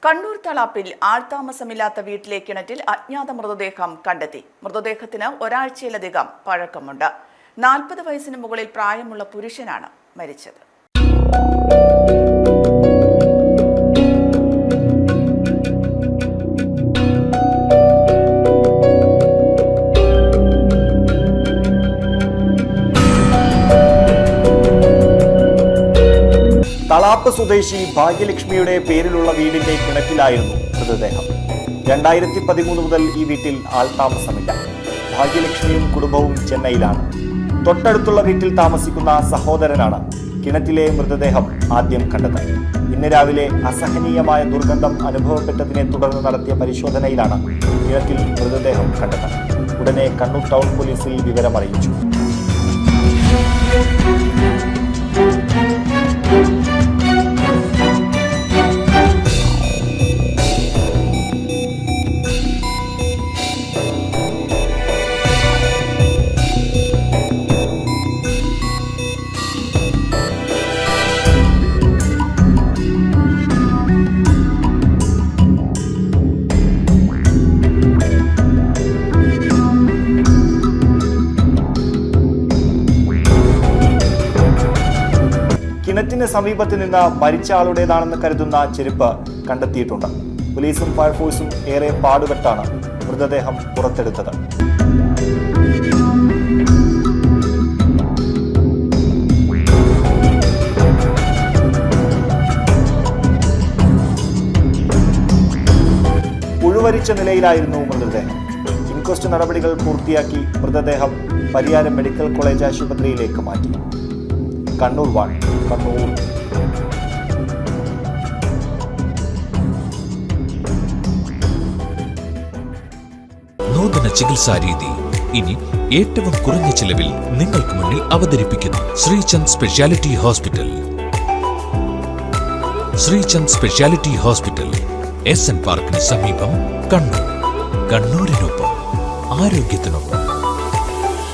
കണ്ണൂർ തളാപ്പിൽ ആൾതാമസമില്ലാത്ത വീട്ടിലെ കിണറ്റിൽ അജ്ഞാത മൃതദേഹം കണ്ടെത്തി. മൃതദേഹത്തിന് ഒരാഴ്ചയിലധികം പഴക്കമുണ്ട്. 40 വയസ്സിന് മുകളിൽ പ്രായമുള്ള പുരുഷനാണ് മരിച്ചത്. തളാപ്പ് സ്വദേശി ഭാഗ്യലക്ഷ്മിയുടെ പേരിലുള്ള വീടിന്റെ കിണറ്റിലായിരുന്നു മൃതദേഹം. 2013 മുതൽ ഈ വീട്ടിൽ ആൾതാമസമില്ല. ഭാഗ്യലക്ഷ്മിയും കുടുംബവും ചെന്നൈയിലാണ്. തൊട്ടടുത്തുള്ള വീട്ടിൽ താമസിക്കുന്ന സഹോദരനാണ് കിണറ്റിലെ മൃതദേഹം ആദ്യം കണ്ടത്. ഇന്ന് രാവിലെ അസഹനീയമായ ദുർഗന്ധം അനുഭവപ്പെട്ടതിനെ തുടർന്ന് നടത്തിയ പരിശോധനയിലാണ് കിണറ്റിൽ മൃതദേഹം കണ്ടത്. ഉടനെ കണ്ണൂർ ടൗൺ പോലീസിൽ വിവരമറിയിച്ചു. കിണറ്റിന് സമീപത്ത് നിന്ന് മരിച്ച ആളുടേതാണെന്ന് കരുതുന്ന ചെരുപ്പ് കണ്ടെത്തിയിട്ടുണ്ട്. പോലീസും ഫയർഫോഴ്സും ഏറെ പാടുപെട്ടാണ് മൃതദേഹം പുറത്തെടുത്തത്. പുഴുവരിച്ച നിലയിലായിരുന്നു മൃതദേഹം. ഇൻക്വസ്റ്റ് നടപടികൾ പൂർത്തിയാക്കി മൃതദേഹം പരിയാരം മെഡിക്കൽ കോളേജ് ആശുപത്രിയിലേക്ക് മാറ്റി. കണ്ണൂർ കണ്ണൂർ. നൂതന ചികിത്സാ രീതി ഇനി ഏറ്റവും കുറഞ്ഞ ചിലവിൽ നിങ്ങൾക്ക് മുന്നിൽ അവതരിപ്പിക്കുന്നു Sreechand speciality hospital. Sreechand speciality hospital, SN പാർക്കിന് സമീപം, കണ്ണൂർ. കണ്ണൂരിനൊപ്പം ആരോഗ്യത്തിനൊപ്പം.